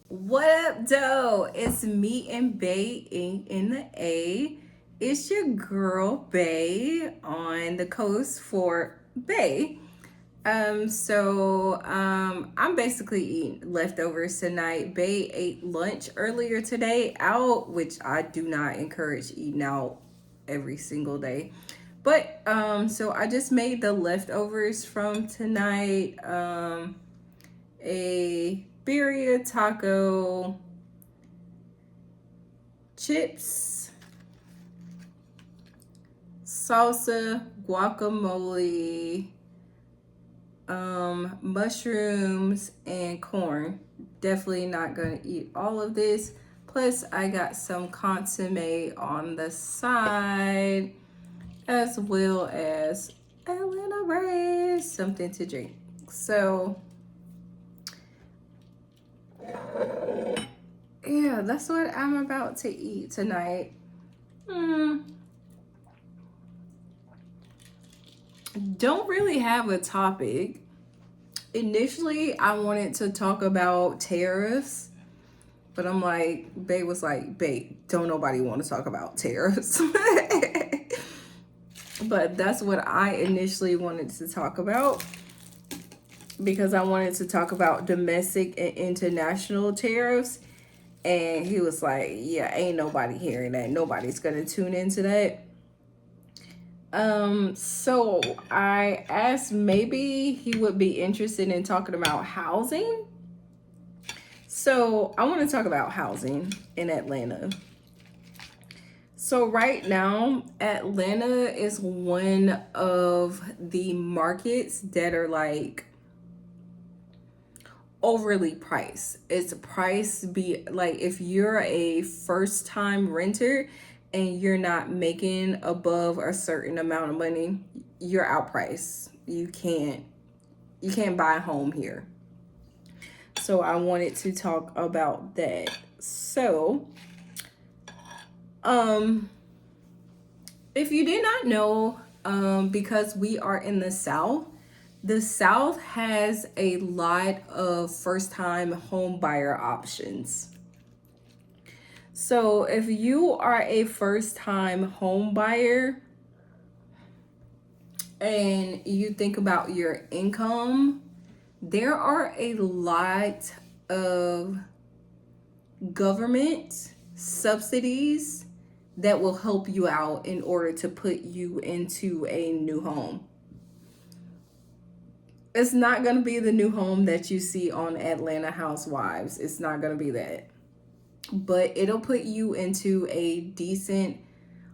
What up, doe? It's me and Bay in the A. It's your girl Bay on the coast for Bay. I'm basically eating leftovers tonight. Bay ate lunch earlier today out, which I do not encourage eating out every single day. So I just made the leftovers from tonight. A birria taco, chips, salsa, guacamole, mushrooms, and corn. Definitely not gonna eat all of this. Plus, I got some consomme on the side, as well as Atlanta rice, something to drink. So, yeah, that's what I'm about to eat tonight. Hmm. Don't really have a topic. Initially, I wanted to talk about tariffs, but I'm like, Babe was like, Babe, don't nobody want to talk about tariffs. But that's what I initially wanted to talk about because I wanted to talk about domestic and international tariffs. And he was like, yeah, ain't nobody hearing that. Nobody's going to tune into that. So I asked maybe he would be interested in talking about housing. So I want to talk about housing in Atlanta. So right now, Atlanta is one of the markets that are like overly priced. It's priced be like if you're a first time renter and you're not making above a certain amount of money, you're outpriced. You can't buy a home here. So I wanted to talk about that. So, um if you did not know, because we are in the South has a lot of first time home buyer options. So if you are a first time home buyer and you think about your income, there are a lot of government subsidies that will help you out in order to put you into a new home. It's not going to be the new home that you see on Atlanta Housewives. It's not going to be that. But it'll put you into a decent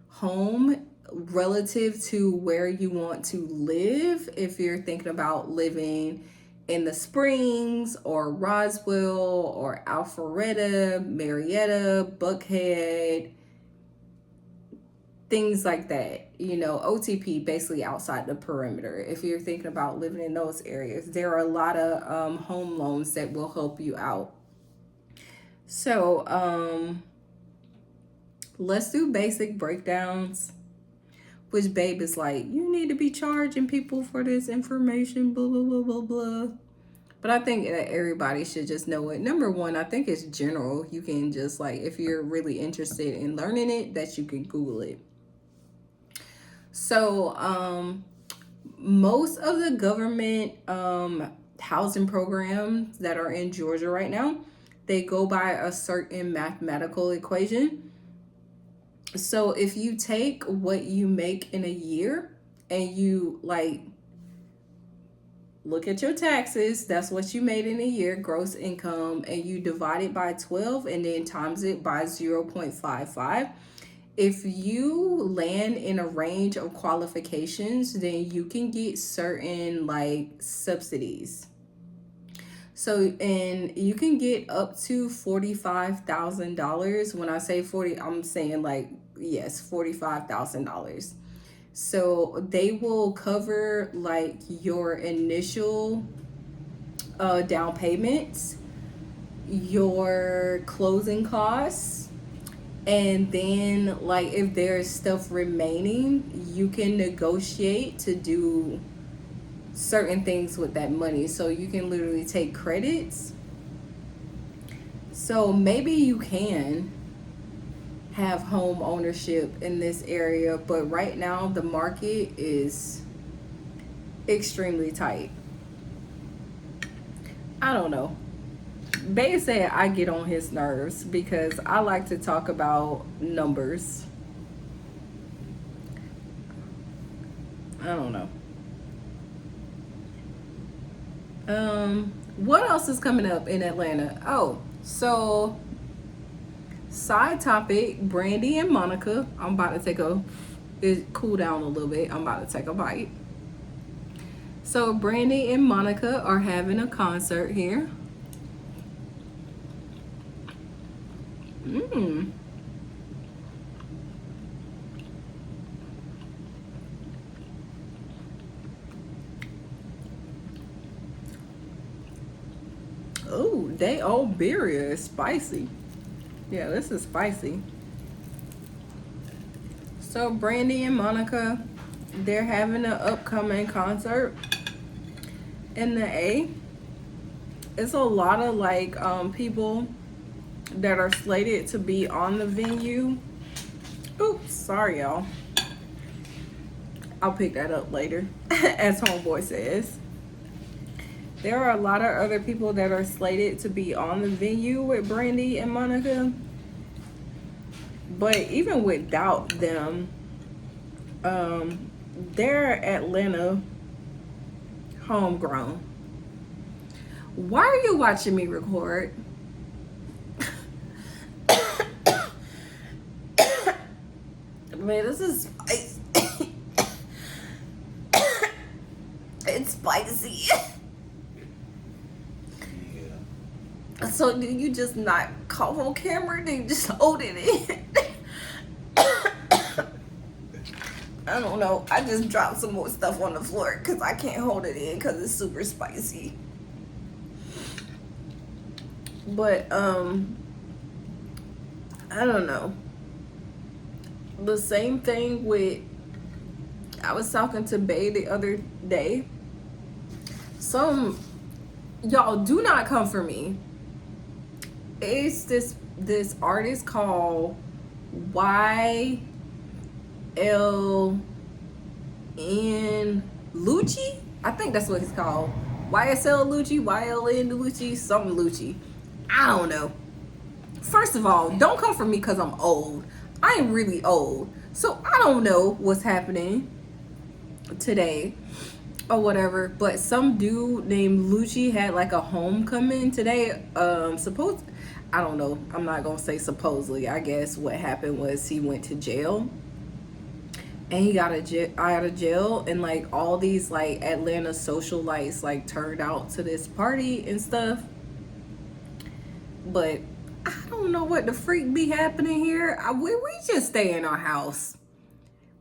home relative to where you want to live. If you're thinking about living in the Springs or Roswell or Alpharetta, Marietta, Buckhead, things like that. OTP, basically outside the perimeter. If you're thinking about living in those areas, there are a lot of home loans that will help you out. So let's do basic breakdowns, which Babe is like, you need to be charging people for this information, blah, blah, blah, blah, blah. But I think that everybody should just know it. Number one, I think it's general. You can just like, if you're really interested in learning it, that you can Google it. So, most of the government housing programs that are in Georgia right now, they go by a certain mathematical equation. So if you take what you make in a year and you like look at your taxes, that's what you made in a year, gross income, and you divide it by 12 and then times it by 0.55. If you land in a range of qualifications, then you can get certain like subsidies. So, and you can get up to $45,000. When I say 40, I'm saying like, yes, $45,000. So they will cover like your initial down payments, your closing costs, and then like if there's stuff remaining, you can negotiate to do certain things with that money. So you can literally take credits So maybe you can have home ownership in this area, but right now the market is extremely tight. I don't know. Bay said I get on his nerves because I like to talk about numbers. I don't know. What else is coming up in Atlanta? Oh, so side topic, Brandy and Monica. I'm about to take it cool down a little bit. I'm about to take a bite. So Brandy and Monica are having a concert here. Mmm. Oh, they old beer is spicy. Yeah, this is spicy. So Brandy and Monica, they're having an upcoming concert in the A. It's a lot of like people that are slated to be on the venue. Oops, sorry y'all. I'll pick that up later, as Homeboy says. There are a lot of other people that are slated to be on the venue with Brandy and Monica. But even without them, they're Atlanta homegrown. Why are you watching me record? Man, this is spicy. It's spicy. So do you just not cough on camera? Do you just hold it in? I don't know. I just dropped some more stuff on the floor because I can't hold it in because it's super spicy. But I don't know. The same thing with, I was talking to Bay the other day. Some y'all do not come for me. It's this artist called YLN Lucci. I think that's what it's called. YSL Lucci, YLN Lucci, something Lucci. I don't know. First of all, don't come for me because I'm old. I am really old. So I don't know what's happening today or whatever. But some dude named Lucci had like a homecoming today. I don't know. I'm not gonna say supposedly. I guess what happened was he went to jail. And he got out of jail, and like all these like Atlanta socialites like turned out to this party and stuff. But I don't know what the freak be happening here. We just stay in our house.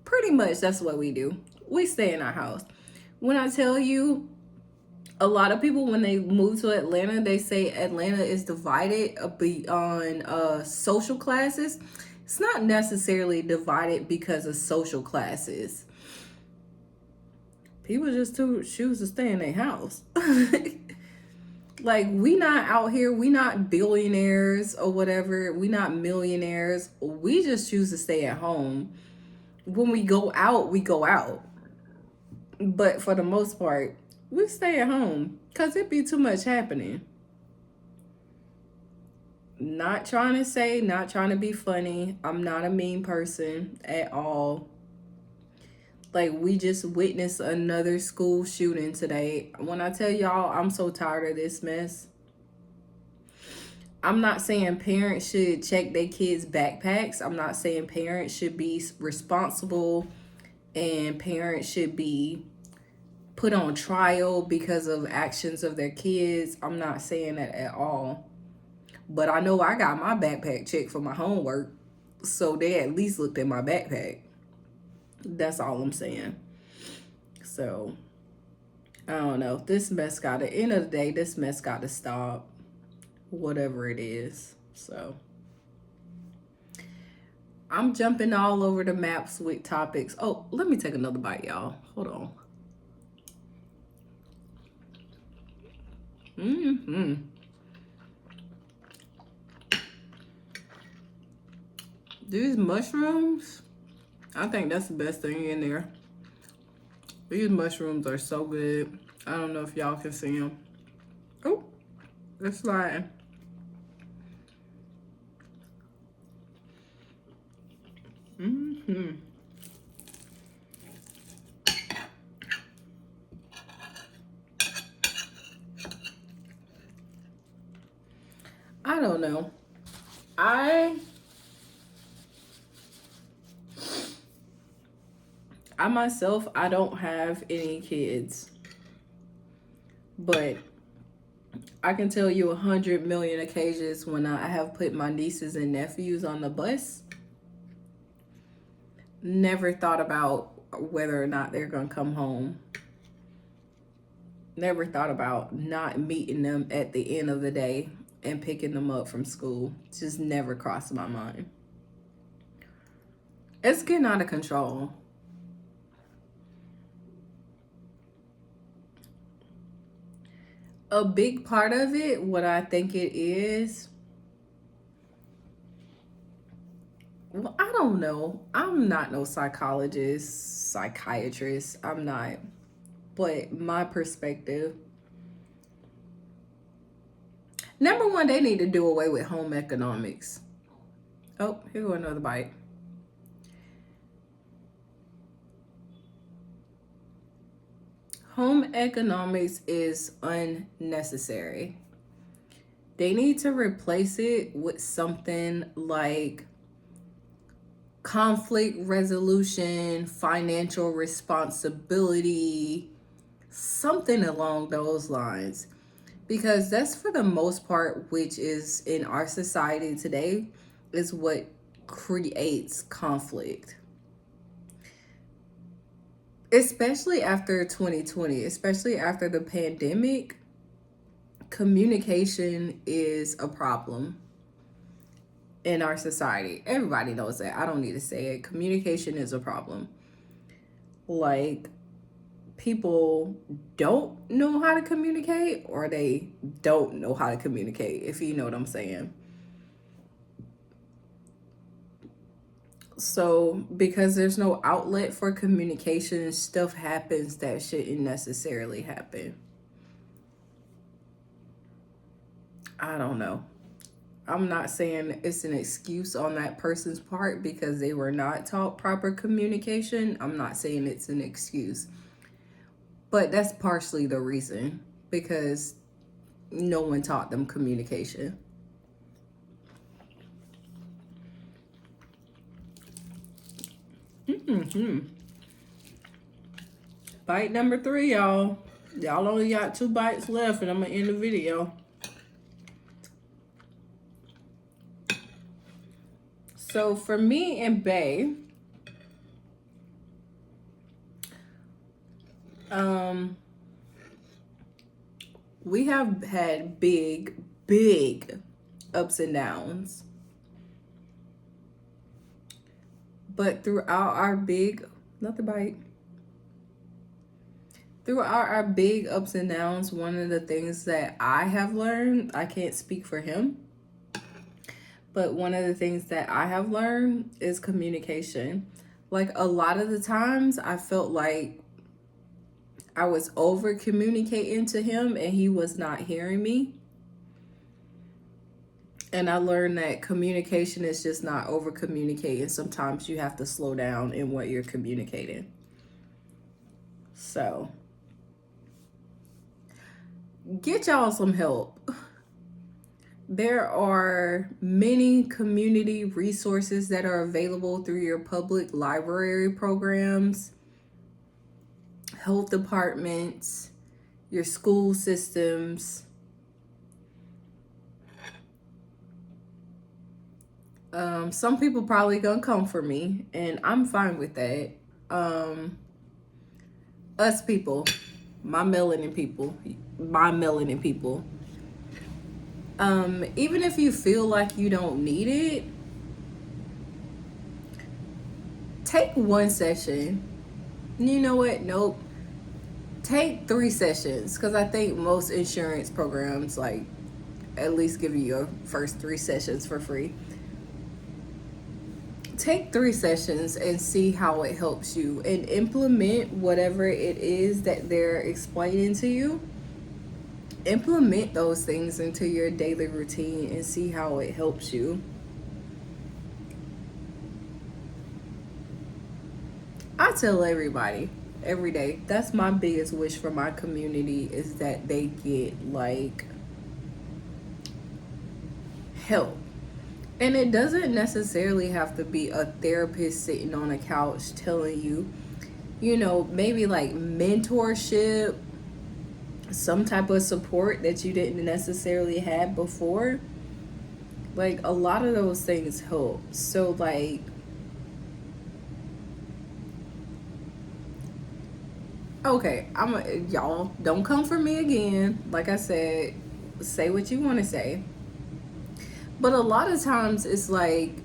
Pretty much that's what we do. We stay in our house. When I tell you, a lot of people when they move to Atlanta, they say Atlanta is divided on social classes. It's not necessarily divided because of social classes. People just choose to stay in their house. Like, we not out here, we not billionaires or whatever, we not millionaires. We just choose to stay at home. When we go out, we go out. But for the most part, we stay at home because it be too much happening. Not trying to be funny. I'm not a mean person at all. Like, we just witnessed another school shooting today. When I tell y'all, I'm so tired of this mess. I'm not saying parents should check their kids' backpacks. I'm not saying parents should be responsible and parents should be put on trial because of actions of their kids. I'm not saying that at all. But I know I got my backpack checked for my homework, so they at least looked at my backpack. That's all I'm saying. So, I don't know. This mess got to, end of the day, this mess got to stop. Whatever it is. So, I'm jumping all over the maps with topics. Oh, let me take another bite, y'all. Hold on. These mushrooms, I think that's the best thing in there. These mushrooms are so good. I don't know if y'all can see them. Oh, they're sliding. I don't know. I myself, I don't have any kids, but I can tell you 100 million occasions when I have put my nieces and nephews on the bus. Never thought about whether or not they're gonna come home. Never thought about not meeting them at the end of the day and picking them up from school. Just never crossed my mind. It's getting out of control. A big part of it, what I think it is, well, I don't know. I'm not no psychologist, psychiatrist. I'm not. But my perspective, number one, they need to do away with home economics. Oh, here go another bite. Home economics is unnecessary. They need to replace it with something like conflict resolution, financial responsibility, something along those lines. Because that's for the most part, which is in our society today, is what creates conflict. Especially after 2020, especially after the pandemic, communication is a problem in our society. Everybody knows that. I don't need to say it. Communication is a problem. Like, people don't know how to communicate, or they don't know how to communicate, if you know what I'm saying. So, because there's no outlet for communication, stuff happens that shouldn't necessarily happen. I don't know. I'm not saying it's an excuse on that person's part because they were not taught proper communication. I'm not saying it's an excuse. But that's partially the reason, because no one taught them communication. Bite number 3, y'all. Y'all only got 2 bites left and I'm gonna end the video. So for me and Bay, we have had big ups and downs. But throughout our big, not the bite, throughout our big ups and downs, one of the things that I have learned, I can't speak for him, but one of the things that I have learned is communication. Like, a lot of the times I felt like I was over communicating to him and he was not hearing me. And I learned that communication is just not over communicating. Sometimes you have to slow down in what you're communicating. So, get y'all some help. There are many community resources that are available through your public library programs, health departments, your school systems. Some people probably gonna come for me, and I'm fine with that. Us people, my melanin people, even if you feel like you don't need it, take 1 session. You know what? Nope. Take 3 sessions, because I think most insurance programs like at least give you your first 3 sessions for free. take 3 sessions and see how it helps you, and implement whatever it is that they're explaining to you. Implement those things into your daily routine and see how it helps you. I tell everybody every day, that's my biggest wish for my community, is that they get like help. And it doesn't necessarily have to be a therapist sitting on a couch telling you, you know, maybe like mentorship, some type of support that you didn't necessarily have before. Like a lot of those things help. So like, okay, y'all don't come for me again. Like I said, say what you want to say. But a lot of times it's like,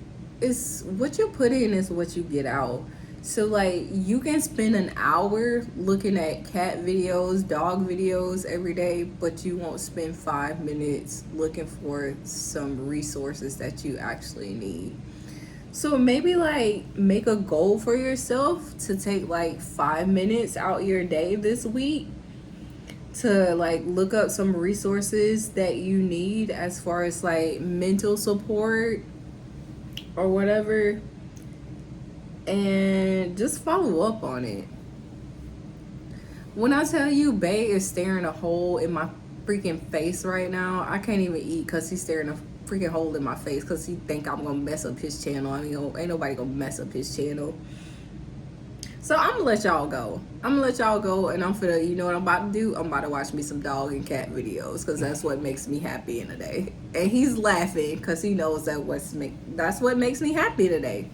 it's what you put in is what you get out. So like you can spend an hour looking at cat videos, dog videos every day, but you won't spend 5 minutes looking for some resources that you actually need. So maybe like make a goal for yourself to take like 5 minutes out your day this week to like look up some resources that you need as far as like mental support or whatever, and just follow up on it. When I tell you Bay is staring a hole in my freaking face right now, I can't even eat because he's staring a freaking hole in my face because he think I'm gonna mess up his channel. I mean, ain't nobody gonna mess up his channel. So I'm gonna let y'all go. And I'm finna, you know what I'm about to do? I'm about to watch me some dog and cat videos because that's what makes me happy in the day. And he's laughing because he knows that's what makes me happy today.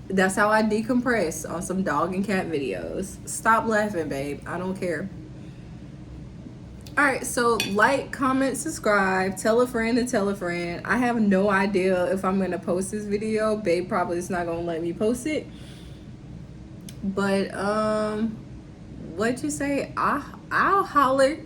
That's how I decompress, on some dog and cat videos. Stop laughing, babe. I don't care. All right, so like, comment, subscribe, tell a friend to tell a friend. I have no idea if I'm gonna post this video. Babe probably is not gonna let me post it. But what'd you say? I'll holler.